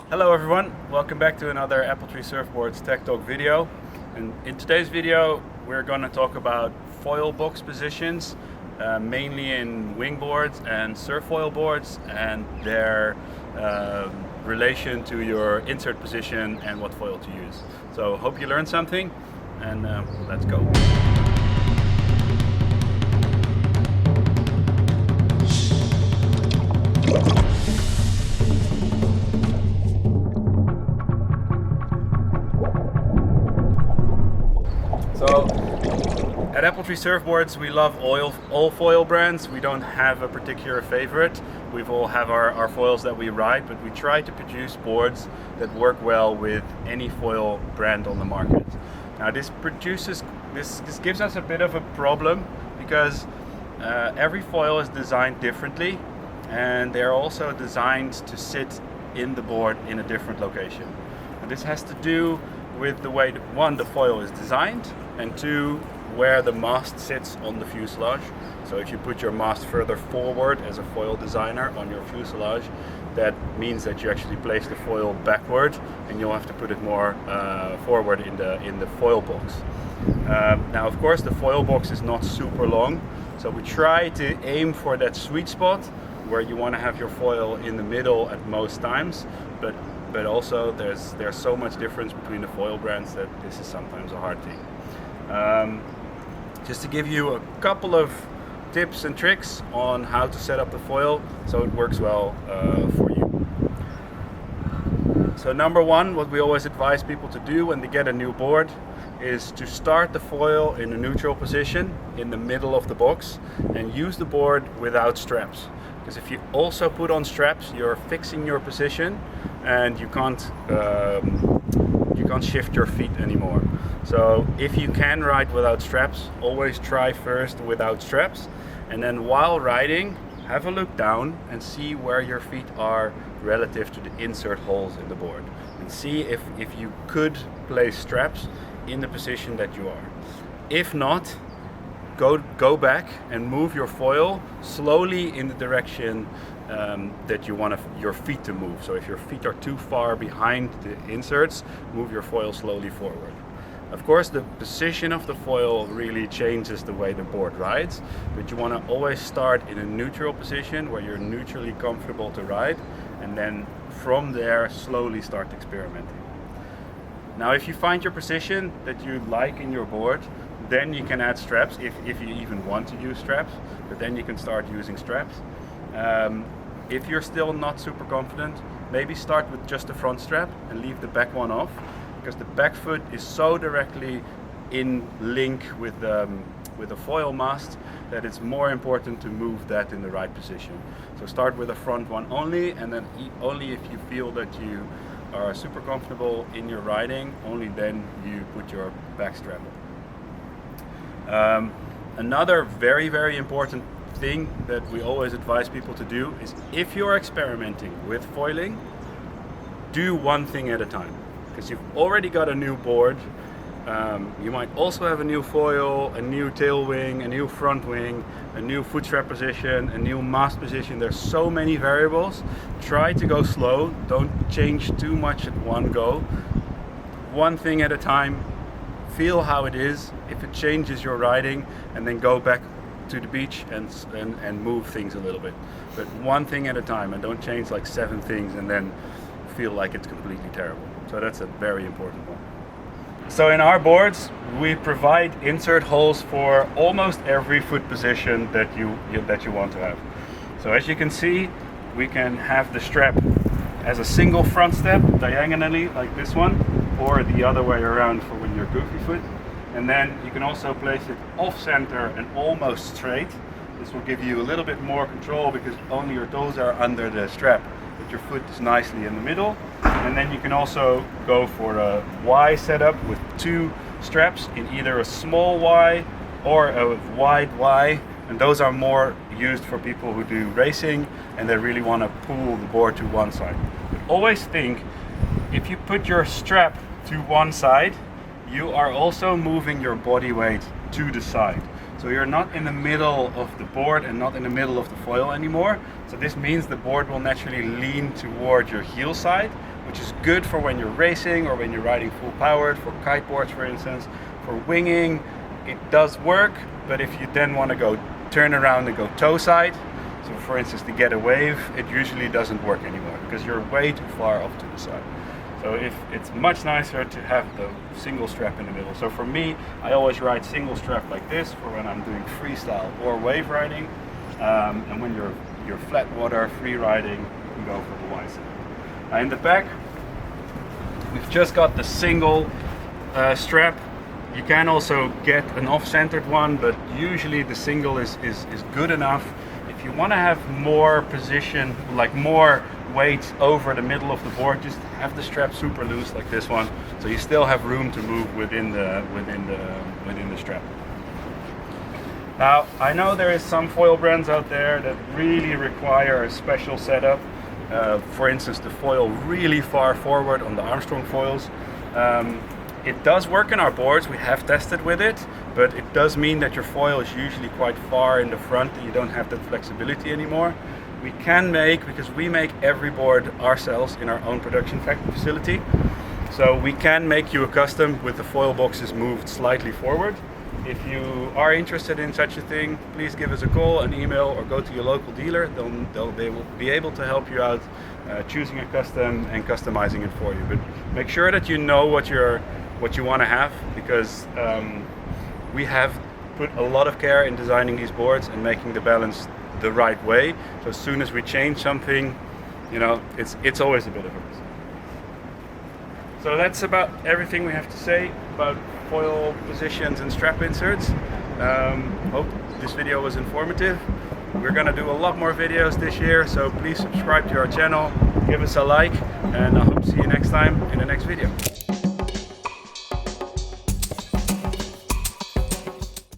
Hello everyone, welcome back to another Appletree Surfboards Tech Talk video. And in today's video we're going to talk about foil box positions, mainly in wingboards and surfoil boards, and their relation to your insert position and what foil to use. So hope you learned something, and let's go. So at Appletree Surfboards we love all foil brands. We don't have a particular favorite. We all have our foils that we ride, but we try to produce boards that work well with any foil brand on the market. Now this gives us a bit of a problem because every foil is designed differently, and they're also designed to sit in the board in a different location. And this has to do with the way that, one, the foil is designed, and two, where the mast sits on the fuselage. So if you put your mast further forward as a foil designer on your fuselage, that means that you actually place the foil backward, and you'll have to put it more forward in the foil box. Now of course the foil box is not super long, so we try to aim for that sweet spot where you want to have your foil in the middle at most times, but also there's so much difference between the foil brands that this is sometimes a hard thing. Just to give you a couple of tips and tricks on how to set up the foil so it works well for you. So number one, what we always advise people to do when they get a new board is to start the foil in a neutral position in the middle of the box and use the board without straps. Because if you also put on straps, you're fixing your position and you can't shift your feet anymore. So if you can ride without straps, always try first without straps, and then while riding, have a look down and see where your feet are relative to the insert holes in the board, and see if you could place straps in the position that you are. If not, go back and move your foil slowly in the direction that you want your feet to move. So if your feet are too far behind the inserts, move your foil slowly forward. Of course, the position of the foil really changes the way the board rides, but you want to always start in a neutral position where you're neutrally comfortable to ride, and then from there slowly start experimenting. Now if you find your position that you like in your board, then you can add straps if you even want to use straps, but then you can start using straps. If you're still not super confident, maybe start with just the front strap and leave the back one off, because the back foot is so directly in link with the foil mast that it's more important to move that in the right position. So start with the front one only, and then only if you feel that you are super comfortable in your riding, only then you put your back strap on. Another very important thing that we always advise people to do is, if you're experimenting with foiling, do one thing at a time. Because you've already got a new board, you might also have a new foil, a new tail wing, a new front wing, a new foot strap position, a new mast position. There's so many variables. Try to go slow, don't change too much at one go. One thing at a time, feel how it is. If it changes your riding, and then go back to the beach and move things a little bit. But one thing at a time, and don't change like 7 things and then feel like it's completely terrible. So that's a very important one. So in our boards, we provide insert holes for almost every foot position that you want to have. So as you can see, we can have the strap as a single front step diagonally like this one, or the other way around for when you're goofy foot. And then you can also place it off center and almost straight. This will give you a little bit more control because only your toes are under the strap, but your foot is nicely in the middle. And then you can also go for a Y setup with 2 straps in either a small Y or a wide Y, and those are more used for people who do racing and they really want to pull the board to one side. But always think, if you put your strap to one side, you are also moving your body weight to the side. So you're not in the middle of the board and not in the middle of the foil anymore. So this means the board will naturally lean toward your heel side, which is good for when you're racing or when you're riding full powered, for kiteboards for instance. For winging, it does work, but if you then want to go turn around and go toe side, so for instance to get a wave, it usually doesn't work anymore because you're way too far off to the side. So it's much nicer to have the single strap in the middle. So for me, I always ride single strap like this for when I'm doing freestyle or wave riding, and when you're flat water free riding, you can go for the wide side. In the back, we've just got the single strap. You can also get an off-centered one, but usually the single is good enough. If you want to have more position, like more weight over the middle of the board, just have the strap super loose like this one, so you still have room to move within the strap. Now, I know there is some foil brands out there that really require a special setup. For instance, the foil really far forward on the Armstrong foils. It does work in our boards, we have tested with it, but it does mean that your foil is usually quite far in the front and you don't have that flexibility anymore. We can make, because we make every board ourselves in our own production facility, so we can make you a custom with the foil boxes moved slightly forward. If you are interested in such a thing, please give us a call, an email, or go to your local dealer. They'll be able to help you out choosing a custom and customizing it for you. But make sure that you know what you want to have, because we have put a lot of care in designing these boards and making the balance the right way. So as soon as we change something, you know, it's always a bit of a risk. So that's about everything we have to say about foil positions and strap inserts. Hope this video was informative. We're gonna do a lot more videos this year, so please subscribe to our channel, give us a like, and I hope to see you next time in the next video.